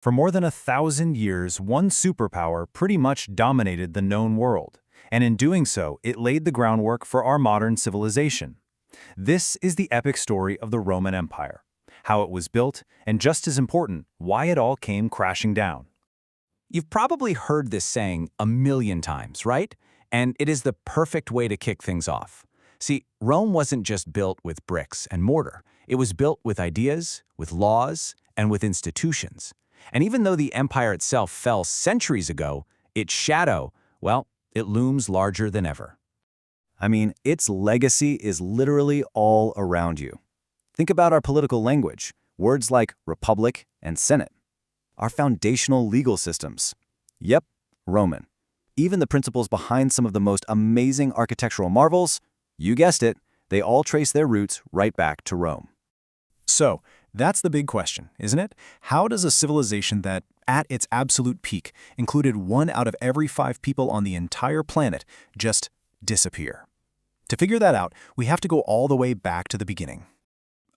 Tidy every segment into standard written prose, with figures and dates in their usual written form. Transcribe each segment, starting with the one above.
For more than 1,000 years, one superpower pretty much dominated the known world, and in doing so, it laid the groundwork for our modern civilization. This is the epic story of the Roman Empire, how it was built, and just as important, why it all came crashing down. You've probably heard this saying a million times, right? And it is the perfect way to kick things off. See, Rome wasn't just built with bricks and mortar. It was built with ideas, with laws, and with institutions. And even though the empire itself fell centuries ago, its shadow, well, it looms larger than ever. I mean, its legacy is literally all around you. Think about our political language, words like republic and senate. Our foundational legal systems. Yep, Roman. Even the principles behind some of the most amazing architectural marvels, you guessed it, they all trace their roots right back to Rome. So, that's the big question, isn't it? How does a civilization that, at its absolute peak, included 1 out of every 5 people on the entire planet, just disappear? To figure that out, we have to go all the way back to the beginning.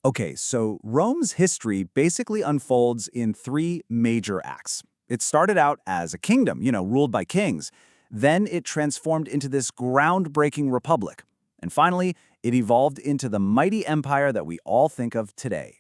Okay, so Rome's history basically unfolds in 3 major acts. It started out as a kingdom, ruled by kings. Then it transformed into this groundbreaking republic. And finally, it evolved into the mighty empire that we all think of today.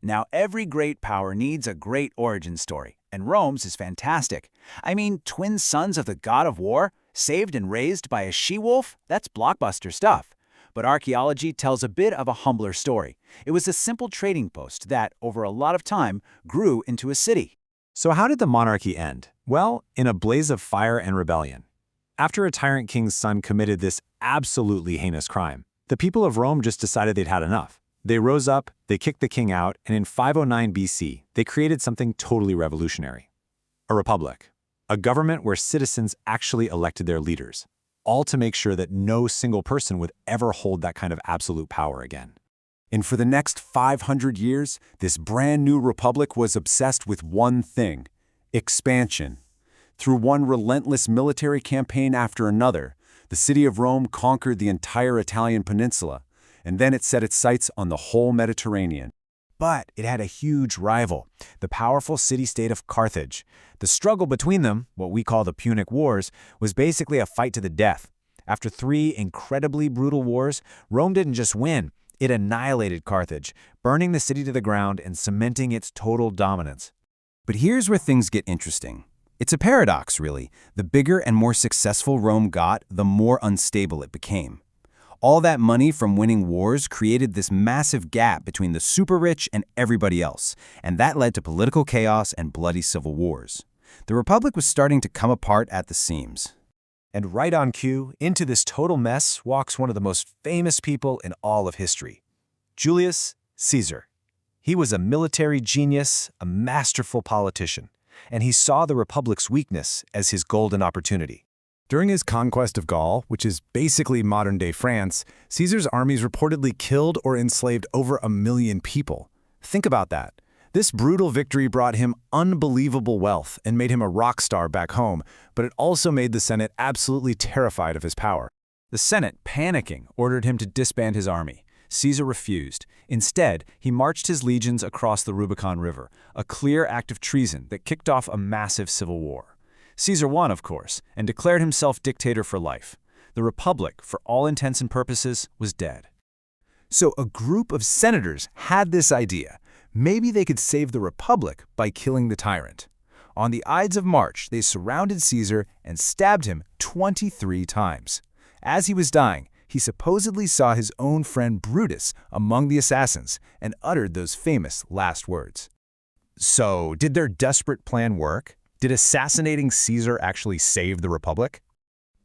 Now, every great power needs a great origin story, and Rome's is fantastic. I mean, twin sons of the god of war, saved and raised by a she-wolf? That's blockbuster stuff. But archaeology tells a bit of a humbler story. It was a simple trading post that, over a lot of time, grew into a city. So how did the monarchy end? Well, in a blaze of fire and rebellion. After a tyrant king's son committed this absolutely heinous crime, the people of Rome just decided they'd had enough. They rose up, they kicked the king out, and in 509 BC, they created something totally revolutionary. A republic. A government where citizens actually elected their leaders, all to make sure that no single person would ever hold that kind of absolute power again. And for the next 500 years, this brand new republic was obsessed with one thing: expansion. Through one relentless military campaign after another, the city of Rome conquered the entire Italian peninsula, and then it set its sights on the whole Mediterranean. But it had a huge rival, the powerful city-state of Carthage. The struggle between them, what we call the Punic Wars, was basically a fight to the death. After 3 incredibly brutal wars, Rome didn't just win, it annihilated Carthage, burning the city to the ground and cementing its total dominance. But here's where things get interesting. It's a paradox, really. The bigger and more successful Rome got, the more unstable it became. All that money from winning wars created this massive gap between the super-rich and everybody else, and that led to political chaos and bloody civil wars. The Republic was starting to come apart at the seams. And right on cue, into this total mess walks one of the most famous people in all of history, Julius Caesar. He was a military genius, a masterful politician, and he saw the Republic's weakness as his golden opportunity. During his conquest of Gaul, which is basically modern-day France, Caesar's armies reportedly killed or enslaved over 1 million people. Think about that. This brutal victory brought him unbelievable wealth and made him a rock star back home, but it also made the Senate absolutely terrified of his power. The Senate, panicking, ordered him to disband his army. Caesar refused. Instead, he marched his legions across the Rubicon River, a clear act of treason that kicked off a massive civil war. Caesar won, of course, and declared himself dictator for life. The Republic, for all intents and purposes, was dead. So a group of senators had this idea. Maybe they could save the Republic by killing the tyrant. On the Ides of March, they surrounded Caesar and stabbed him 23 times. As he was dying, he supposedly saw his own friend Brutus among the assassins and uttered those famous last words. So, did their desperate plan work? Did assassinating Caesar actually save the Republic?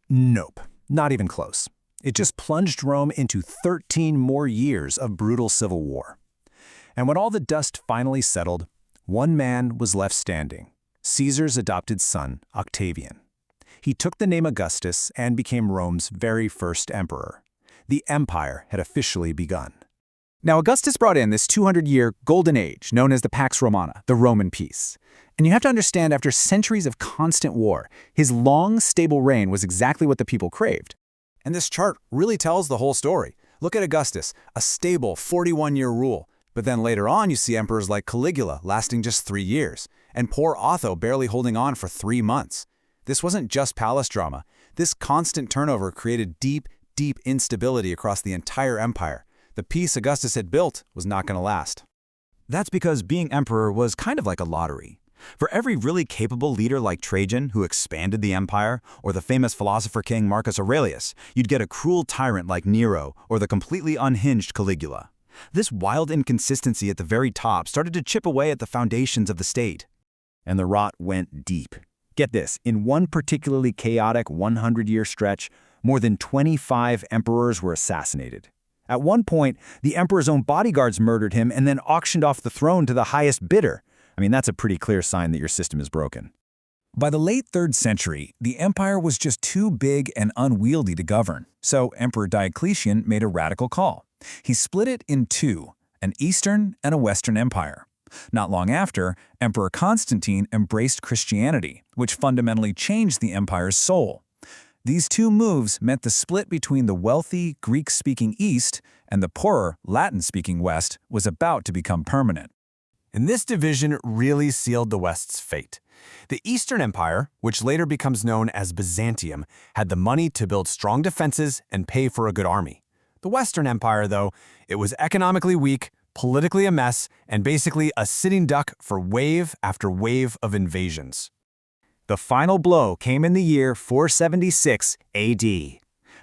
Nope, not even close. It just plunged Rome into 13 more years of brutal civil war. And when all the dust finally settled, one man was left standing, Caesar's adopted son, Octavian. He took the name Augustus and became Rome's very first emperor. The empire had officially begun. Now, Augustus brought in this 200-year golden age known as the Pax Romana, the Roman peace. And you have to understand, after centuries of constant war, his long, stable reign was exactly what the people craved. And this chart really tells the whole story. Look at Augustus, a stable 41-year rule. But then later on, you see emperors like Caligula lasting just 3 years. and poor Otho barely holding on for 3 months. This wasn't just palace drama. This constant turnover created deep, deep instability across the entire empire. The peace Augustus had built was not going to last. That's because being emperor was kind of like a lottery. For every really capable leader like Trajan, who expanded the empire, or the famous philosopher king Marcus Aurelius, you'd get a cruel tyrant like Nero or the completely unhinged Caligula. This wild inconsistency at the very top started to chip away at the foundations of the state. And the rot went deep. Get this, in one particularly chaotic 100-year stretch, more than 25 emperors were assassinated. At one point, the emperor's own bodyguards murdered him and then auctioned off the throne to the highest bidder. I mean, that's a pretty clear sign that your system is broken. By the late 3rd century, the empire was just too big and unwieldy to govern, so Emperor Diocletian made a radical call. He split it in two, an Eastern and a Western empire. Not long after, Emperor Constantine embraced Christianity, which fundamentally changed the empire's soul. These two moves meant the split between the wealthy, Greek-speaking East and the poorer, Latin-speaking West was about to become permanent. And this division really sealed the West's fate. The Eastern Empire, which later becomes known as Byzantium, had the money to build strong defenses and pay for a good army. The Western Empire, though, it was economically weak, politically a mess, and basically a sitting duck for wave after wave of invasions. The final blow came in the year 476 AD.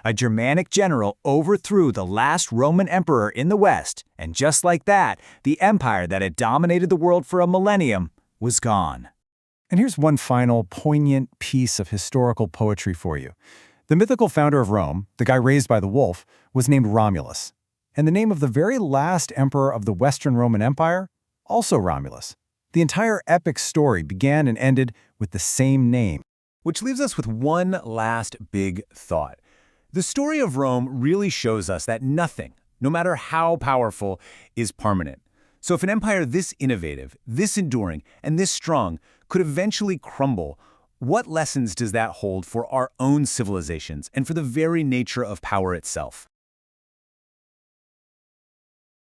A Germanic general overthrew the last Roman emperor in the West, and just like that, the empire that had dominated the world for a millennium was gone. And here's one final poignant piece of historical poetry for you. The mythical founder of Rome, the guy raised by the wolf, was named Romulus. And the name of the very last emperor of the Western Roman Empire? Also Romulus. The entire epic story began and ended with the same name. Which leaves us with one last big thought. The story of Rome really shows us that nothing, no matter how powerful, is permanent. So if an empire this innovative, this enduring, and this strong could eventually crumble, what lessons does that hold for our own civilizations and for the very nature of power itself?